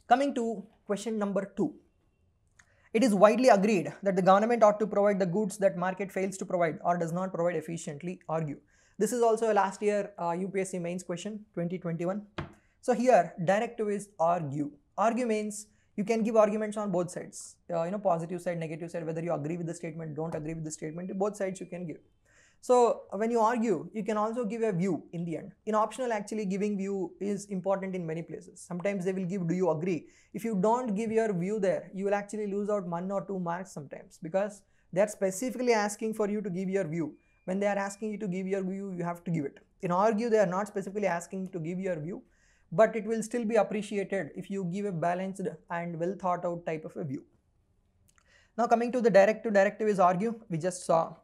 Coming to question number 2. It is widely agreed that the government ought to provide the goods that market fails to provide or does not provide efficiently. Argue. This is also a last year UPSC mains question 2021. So here directive is argue. Argue means you can give arguments on both sides, positive side, negative side, whether you agree with the statement, don't agree with the statement, both sides you can give. So when you argue, you can also give a view in the end. In optional, actually giving view is important in many places. Sometimes they will give, do you agree? If you don't give your view there, you will actually lose out 1 or 2 marks sometimes, because they are specifically asking for you to give your view. When they are asking you to give your view, you have to give it. In argue, they are not specifically asking to give your view, but it will still be appreciated if you give a balanced and well thought out type of a view. Now coming to the directive is argue. We just saw,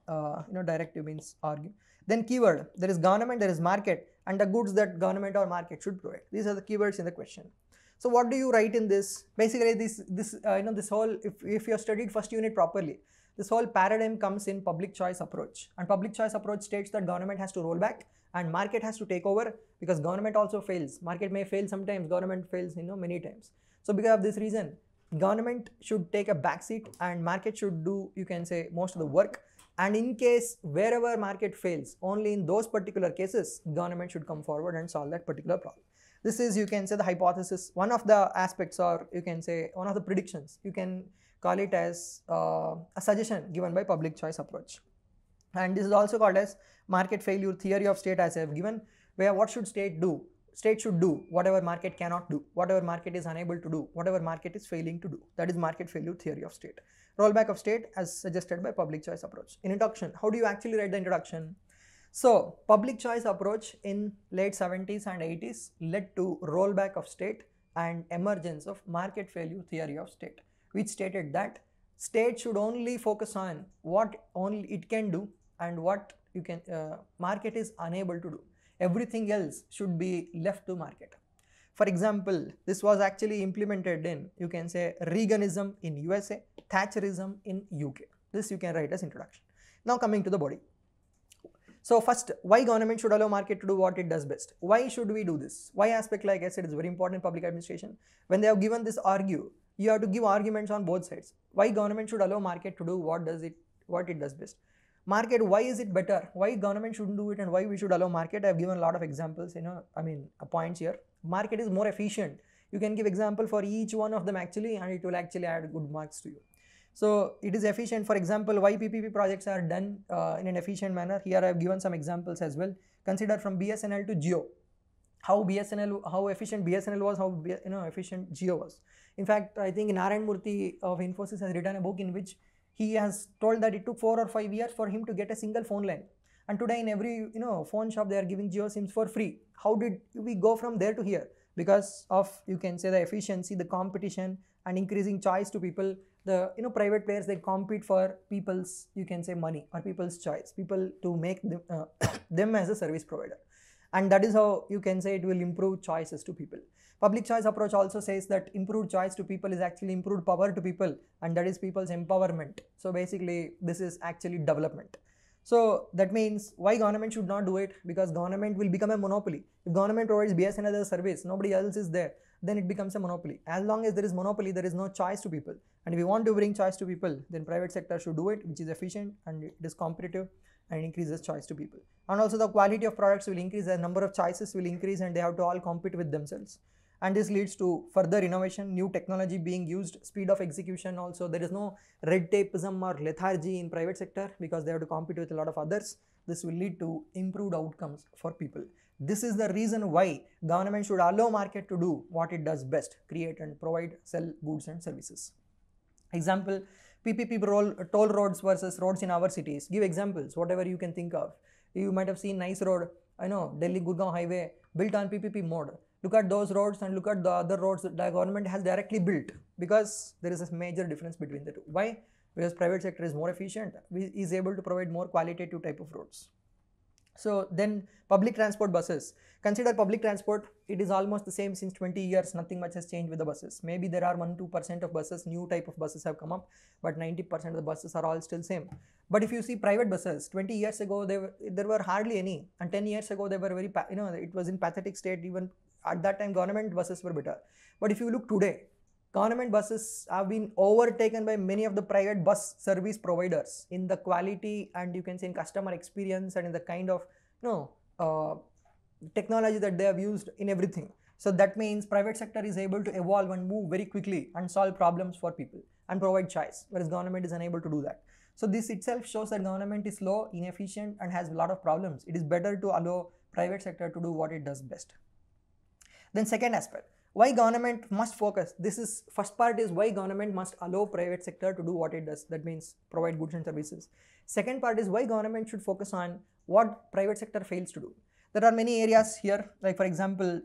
directive means argue. Then keyword, there is government, there is market, and the goods that government or market should provide. These are the keywords in the question. So what do you write in this? Basically, this whole, if you have studied first unit properly, this whole paradigm comes in public choice approach. And public choice approach states that government has to roll back and market has to take over, because government also fails. Market may fail sometimes, government fails, many times. So because of this reason, government should take a back seat and market should do, you can say, most of the work. And in case wherever market fails, only in those particular cases, government should come forward and solve that particular problem. This is, you can say, the hypothesis, one of the aspects, or you can say one of the predictions. You can call it as a suggestion given by public choice approach. And this is also called as market failure theory of state, as I have given, where what should state do? State should do whatever market cannot do, whatever market is unable to do, whatever market is failing to do. That is market failure theory of state. Rollback of state as suggested by public choice approach. In introduction, how do you actually write the introduction? So public choice approach in late 70s and 80s led to rollback of state and emergence of market failure theory of state, which stated that state should only focus on what only it can do and what you can market is unable to do. Everything else should be left to market. For example, this was actually implemented in, you can say, Reaganism in USA, Thatcherism in UK. This you can write as introduction. Now coming to the body. So first, why government should allow market to do what it does best? Why should we do this? Why aspect, like I said, is very important in public administration. When they have given this argue, you have to give arguments on both sides. Why government should allow market to do what it does best? Market, why is it better? Why government shouldn't do it and why we should allow market? I have given a lot of examples, points here. Market is more efficient. You can give example for each one of them actually, and it will actually add good marks to you. So it is efficient. For example, why PPP projects are done in an efficient manner. Here I have given some examples as well. Consider from BSNL to Jio. How efficient BSNL was, how efficient Jio was. In fact, I think Narayan Murthy of Infosys has written a book in which he has told that it took 4 or 5 years for him to get a single phone line. And today in every phone shop they are giving Jio SIMs for free. How did we go from there to here? Because of, you can say, the efficiency, the competition, and increasing choice to people. The private players, they compete for people's, you can say, money or people's choice, people to make them, them as a service provider. And that is how you can say it will improve choices to people. Public choice approach also says that improved choice to people is actually improved power to people, and that is people's empowerment. So basically this is actually development. So that means why government should not do it? Because government will become a monopoly. If government provides BSNL as a service, nobody else is there, then it becomes a monopoly. As long as there is monopoly, there is no choice to people. And if we want to bring choice to people, then private sector should do it, which is efficient and it is competitive and increases choice to people. And also the quality of products will increase, the number of choices will increase, and they have to all compete with themselves. And this leads to further innovation, new technology being used, speed of execution also. There is no red tapeism or lethargy in private sector because they have to compete with a lot of others. This will lead to improved outcomes for people. This is the reason why government should allow market to do what it does best, create and provide, sell goods and services. Example, PPP toll roads versus roads in our cities. Give examples, whatever you can think of. You might have seen nice road, Delhi-Gurgaon highway built on PPP mode. Look at those roads and look at the other roads that the government has directly built, because there is a major difference between the two. Why? Because private sector is more efficient, is able to provide more qualitative type of roads. So then public transport buses. Consider public transport, it is almost the same since 20 years, nothing much has changed with the buses. Maybe there are 1-2% of buses, new type of buses have come up, but 90% of the buses are all still same. But if you see private buses, 20 years ago there were hardly any, and 10 years ago they were very, it was in pathetic state. Even at that time government buses were better. But if you look today, Government buses have been overtaken by many of the private bus service providers in the quality and you can say in customer experience and in the kind of technology that they have used in everything. So that means private sector is able to evolve and move very quickly and solve problems for people and provide choice, whereas government is unable to do that. So this itself shows that government is slow, inefficient and has a lot of problems. It is better to allow private sector to do what it does best. Then second aspect, why government must focus. This is first part is why government must allow private sector to do what it does, that means provide goods and services. Second part is why government should focus on what private sector fails to do. There are many areas here, like for example,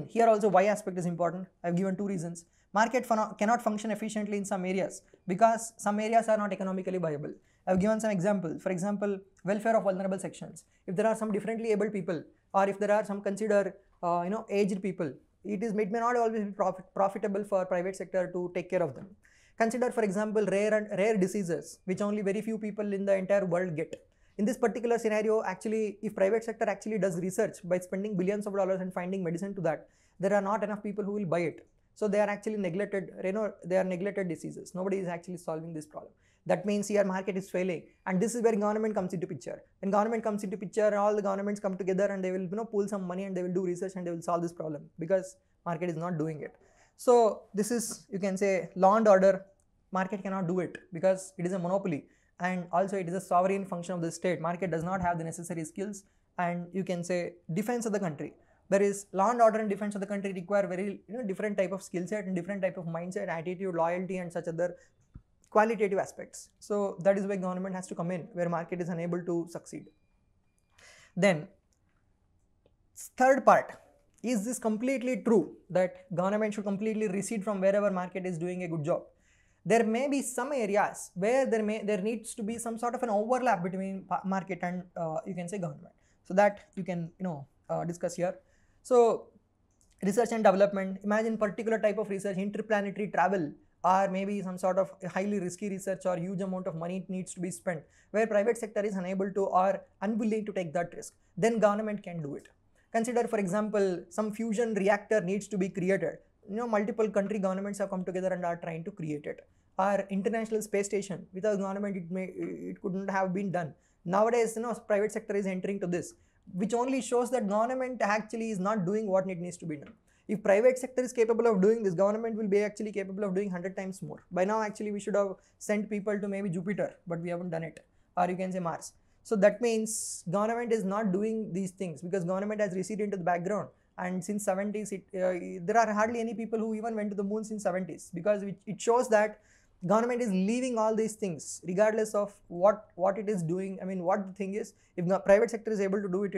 here also why aspect is important. I have given two reasons. Market cannot function efficiently in some areas because some areas are not economically viable. I have given some example. For example, welfare of vulnerable sections. If there are some differently abled people or if there are some considered aged people, it may not always be profitable for private sector to take care of them. Consider for example rare diseases which only very few people in the entire world get. In this particular scenario, actually, if private sector actually does research by spending billions of dollars and finding medicine to that, there are not enough people who will buy it. So they are actually neglected, they are neglected diseases. Nobody is actually solving this problem. That means here market is failing, and this is where government comes into picture. When government comes into picture, all the governments come together and they will pool some money and they will do research and they will solve this problem because market is not doing it. So this is, you can say, law and order. Market cannot do it because it is a monopoly. And also it is a sovereign function of the state. Market does not have the necessary skills, and you can say defense of the country. There is law and order and defense of the country require very different type of skill set and different type of mindset, attitude, loyalty and such other qualitative aspects. So that is why government has to come in where market is unable to succeed. Then third part, is this completely true that government should completely recede from wherever market is doing a good job? There may be some areas where there needs to be some sort of an overlap between market and you can say government. So that you can discuss here. So research and development, imagine particular type of research, interplanetary travel, or maybe some sort of highly risky research or huge amount of money needs to be spent where private sector is unable to or unwilling to take that risk. Then government can do it. Consider for example, some fusion reactor needs to be created. Multiple country governments have come together and are trying to create it. Our international space station, without government it couldn't have been done. Nowadays private sector is entering to this, which only shows that government actually is not doing what it needs to be done. If private sector is capable of doing this, government will be actually capable of doing 100 times more. By now actually we should have sent people to maybe Jupiter, but we haven't done it, or you can say Mars. So that means government is not doing these things because government has receded into the background. And since 70s, there are hardly any people who even went to the moon since 70s, because it shows that government is leaving all these things regardless of what it is doing. What the thing is, if the private sector is able to do it,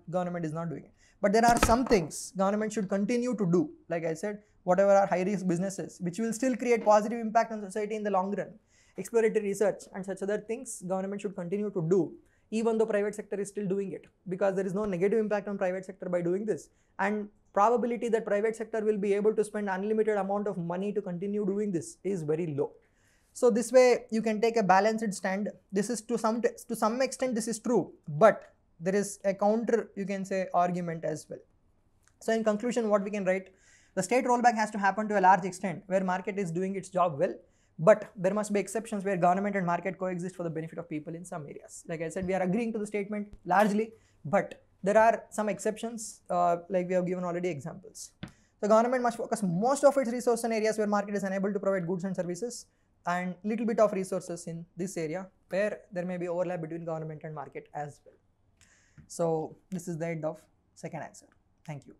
government is not doing it. But there are some things government should continue to do. Like I said, whatever are high risk businesses, which will still create positive impact on society in the long run. Exploratory research and such other things government should continue to do, even though private sector is still doing it, because there is no negative impact on private sector by doing this. And probability that private sector will be able to spend unlimited amount of money to continue doing this is very low. So this way you can take a balanced stand. This is to some extent this is true, but there is a counter, you can say, argument as well. So in conclusion, what we can write, the state rollback has to happen to a large extent where market is doing its job well, but there must be exceptions where government and market coexist for the benefit of people in some areas. Like I said, we are agreeing to the statement largely, but there are some exceptions, like we have given already examples. The government must focus most of its resources in areas where market is unable to provide goods and services, and little bit of resources in this area where there may be overlap between government and market as well. So this is the end of second answer. Thank you.